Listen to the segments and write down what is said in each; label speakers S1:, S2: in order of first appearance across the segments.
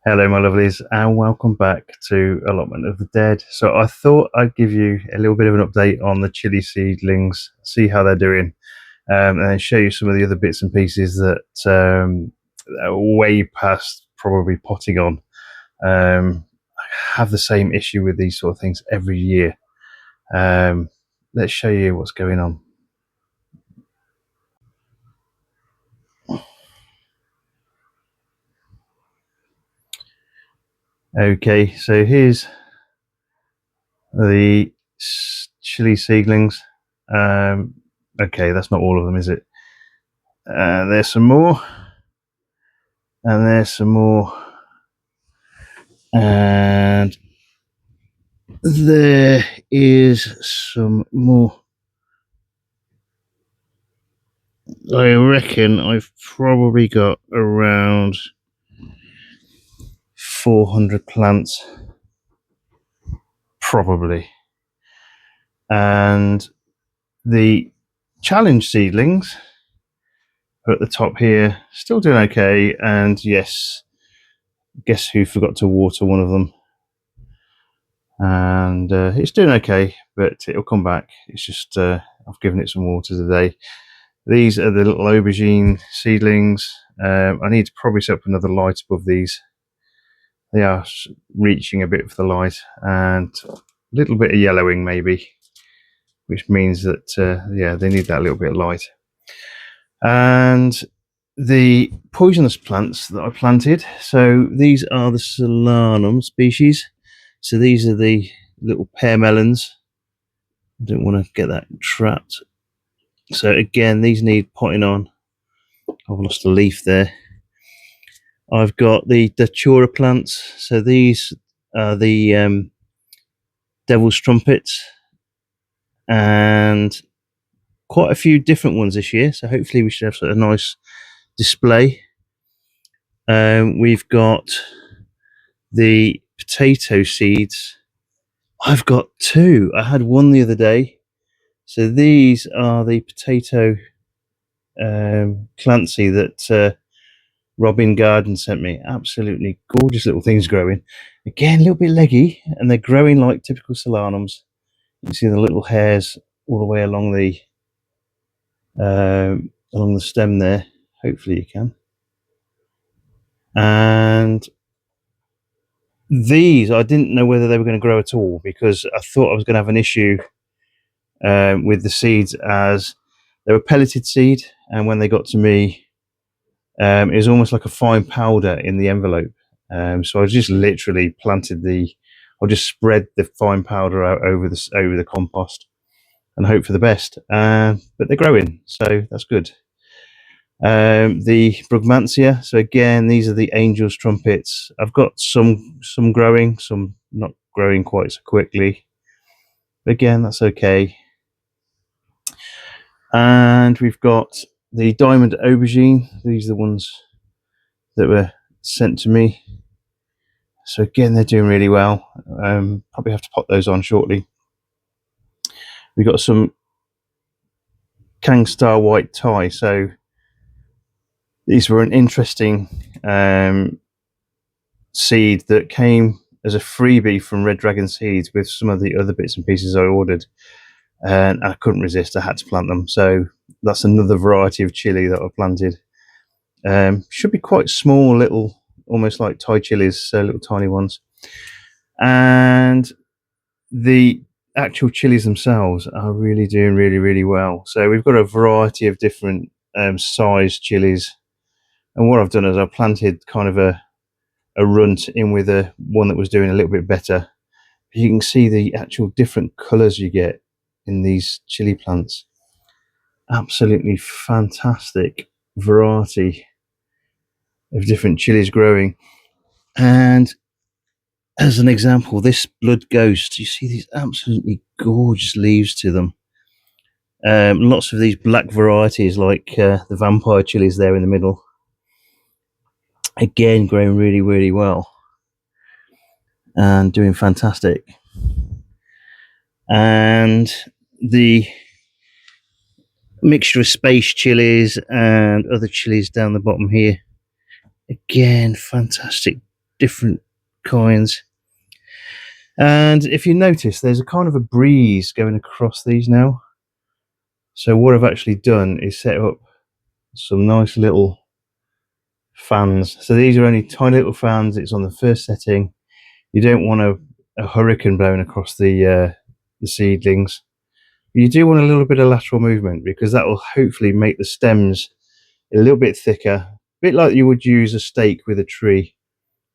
S1: Hello, my lovelies, and welcome back to Allotment of the Dead. So I thought I'd give you a little bit of an update on the chili seedlings, see how they're doing, and then show you some of the other bits and pieces that are way past probably potting on. I have the same issue with these sort of things every year. Let's show you what's going on. Okay, so here's the chili seedlings. Okay, that's not all of them, is it? There's some more, and there's some more, and there is some more. I reckon I've probably got around 400 plants, probably. And the challenge seedlings are at the top here, still doing okay. And yes, guess who forgot to water one of them? And it's doing okay, but it'll come back. It's just I've given it some water today. These are the little aubergine seedlings. I need to probably set up another light above these. They are reaching a bit for the light, and a little bit of yellowing maybe, which means that yeah, they need that little bit of light. And the poisonous plants that I planted, so these are the solanum species. So these are the little pear melons. I don't want to get that trapped. So again, these need potting on. I've lost a leaf there. I've got the datura plants. So these are the devil's trumpets, and quite a few different ones this year. So hopefully we should have sort of a nice display. We've got the potato seeds. I've got two. I had one the other day. So these are the potato Clancy that Robin Garden sent me. Absolutely gorgeous little things growing. Again, a little bit leggy, and they're growing like typical solanums. You can see the little hairs all the way along the stem there. Hopefully you can. And these, I didn't know whether they were going to grow at all, because I thought I was going to have an issue with the seeds, as they were pelleted seed, and when they got to me, it was almost like a fine powder in the envelope. So I just literally I just spread the fine powder out over the compost and hope for the best. But they're growing, so that's good. The Brugmansia. So again, these are the angel's trumpets. I've got some growing, some not growing quite so quickly. But again, that's okay. And we've got the diamond aubergine. These are the ones that were sent to me. So again, they're doing really well. Probably have to pop those on shortly. We've got some Kangstar white tie. So these were an interesting seed that came as a freebie from Red Dragon Seeds with some of the other bits and pieces I ordered, and I couldn't resist. I had to plant them. So that's another variety of chili that I've planted. Should be quite small, little, almost like Thai chilies, so little tiny ones. And the actual chilies themselves are really doing really well. So we've got a variety of different size chilies, and what I've done is I've planted kind of a runt in with one that was doing a little bit better. You can see the actual different colors you get in these chili plants. Absolutely fantastic variety of different chilies growing. And as an example, this blood ghost, you see these absolutely gorgeous leaves to them. Lots of these black varieties, like the vampire chilies there in the middle, again growing really well and doing fantastic. And the mixture of space chilies and other chilies down the bottom here, again fantastic different kinds. And if you notice, there's a kind of a breeze going across these now. So what I've actually done is set up some nice little fans. So these are only tiny little fans. It's on the first setting. You don't want a hurricane blowing across the seedlings. You do want a little bit of lateral movement, because that will hopefully make the stems a little bit thicker, a bit like you would use a stake with a tree.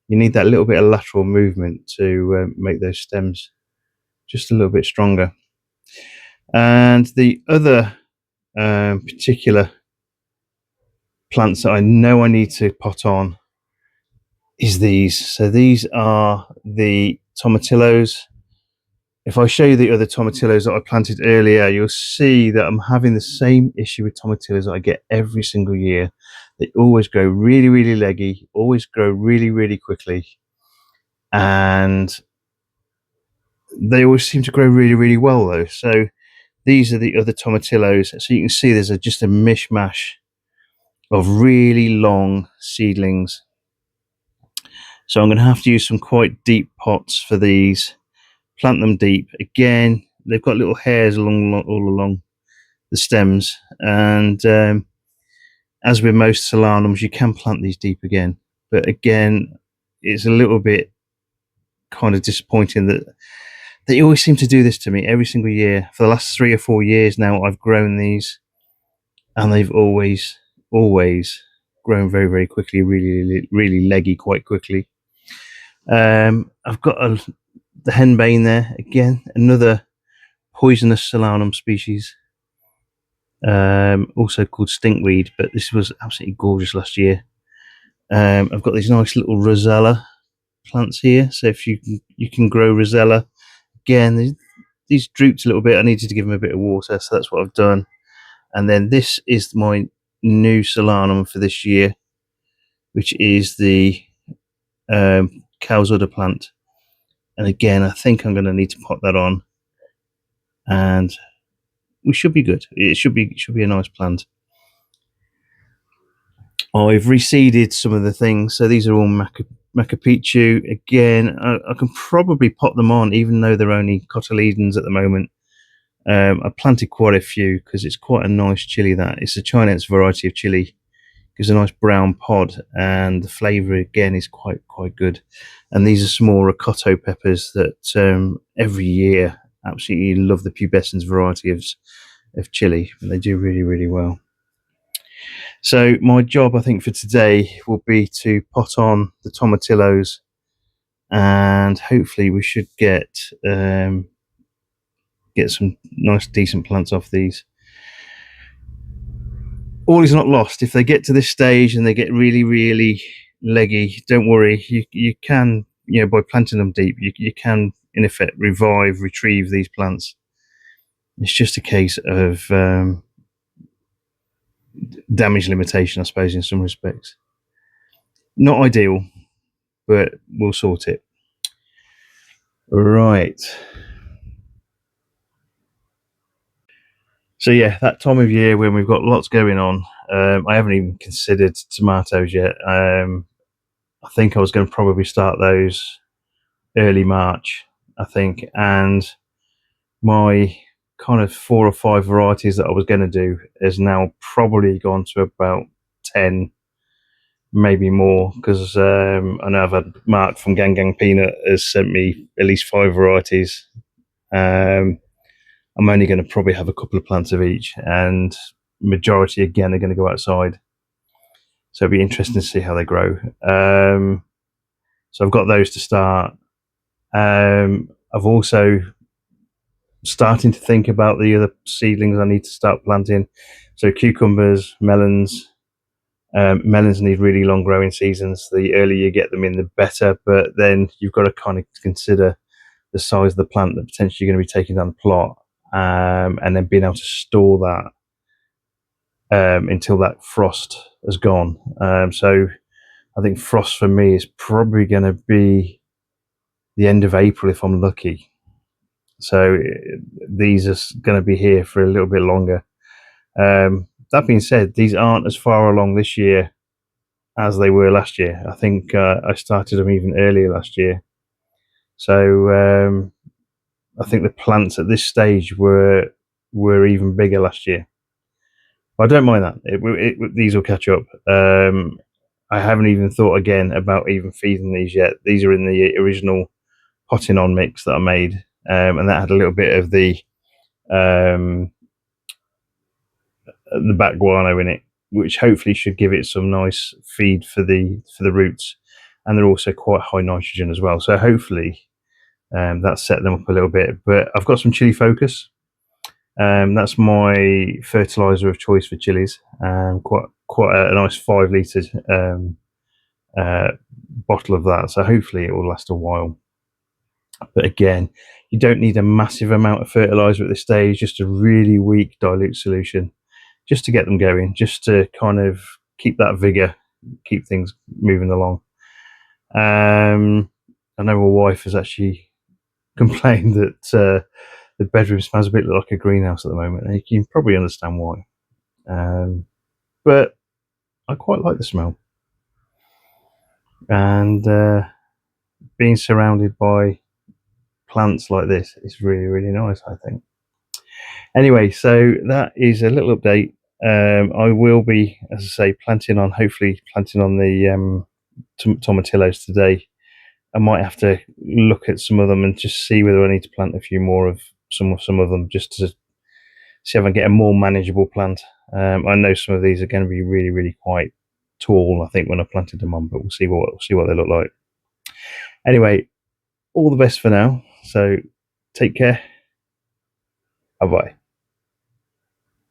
S1: You need that little bit of lateral movement to make those stems just a little bit stronger. And the other particular plants that I know I need to pot on is these. So these are the tomatillos. If I show you the other tomatillos that I planted earlier, you'll see that I'm having the same issue with tomatillos that I get every single year. They always grow really, really leggy, always grow really, really quickly. And they always seem to grow really, really well though. So these are the other tomatillos. So you can see there's just a mishmash of really long seedlings. So I'm going to have to use some quite deep pots for these. Plant them deep. Again, they've got little hairs all along the stems, and as with most solanums, you can plant these deep again. But again, it's a little bit kind of disappointing that they always seem to do this to me every single year. For the last 3 or 4 years now, I've grown these, and they've always grown very, very quickly, really, really leggy quite quickly. I've got the henbane there, again, another poisonous solanum species, also called stinkweed, but this was absolutely gorgeous last year. I've got these nice little rosella plants here, so if you can grow rosella, again, these drooped a little bit. I needed to give them a bit of water, so that's what I've done. And then this is my new solanum for this year, which is the cow's udder plant. And again, I think I'm going to need to pot that on, and we should be good. It should be a nice plant. I've reseeded some of the things, so these are all Macapichu. Again, I can probably pot them on, even though they're only cotyledons at the moment. I planted quite a few because it's quite a nice chili. That it's a Chinese variety of chili. Gives a nice brown pod, and the flavour again is quite good. And these are small ricotta peppers that every year absolutely love the pubescens variety of chili, and they do really, really well. So my job, I think, for today will be to pot on the tomatillos, and hopefully we should get some nice, decent plants off these. All is not lost. If they get to this stage and they get really, really leggy, don't worry. You can, by planting them deep, you can in effect retrieve these plants. It's just a case of damage limitation, I suppose, in some respects. Not ideal, but we'll sort it. Right. So yeah, that time of year when we've got lots going on, I haven't even considered tomatoes yet. I think I was going to probably start those early March, I think, and my kind of 4 or 5 varieties that I was going to do is now probably gone to about 10, maybe more, because I know I've had Mark from Gang Gang Peanut has sent me at least 5 varieties. I'm only going to probably have a couple of plants of each, and majority again are going to go outside. So it'll be interesting to see how they grow. So I've got those to start. I've also starting to think about the other seedlings I need to start planting. So cucumbers, melons. Melons need really long growing seasons. The earlier you get them in, the better. But then you've got to kind of consider the size of the plant that potentially you're going to be taking down the plot, and then being able to store that until that frost has gone. So I think frost for me is probably going to be the end of April if I'm lucky. So these are going to be here for a little bit longer. That being said, these aren't as far along this year as they were last year. I think I started them even earlier last year. So I think the plants at this stage were even bigger last year. But I don't mind that. These will catch up. I haven't even thought again about even feeding these yet. These are in the original potting on mix that I made, and that had a little bit of um, the back guano in it, which hopefully should give it some nice feed for the roots, and they're also quite high nitrogen as well. So hopefully that set them up a little bit. But I've got some chili focus. That's my fertilizer of choice for chilies. Quite a nice 5 litre uh, bottle of that. So hopefully it will last a while. But again, you don't need a massive amount of fertilizer at this stage. Just a really weak dilute solution, just to get them going, just to kind of keep that vigor, keep things moving along. I know my wife has actually complained that the bedroom smells a bit like a greenhouse at the moment, and you can probably understand why. But I quite like the smell, and being surrounded by plants like this is really, really nice, I think. Anyway, so that is a little update. I will be, as I say, hopefully planting on the tomatillos today. I might have to look at some of them and just see whether I need to plant a few more of some of them, just to see if I can get a more manageable plant. I know some of these are going to be really, really quite tall, I think, when I planted them on, but we'll see what they look like. Anyway, all the best for now. So take care. Bye bye.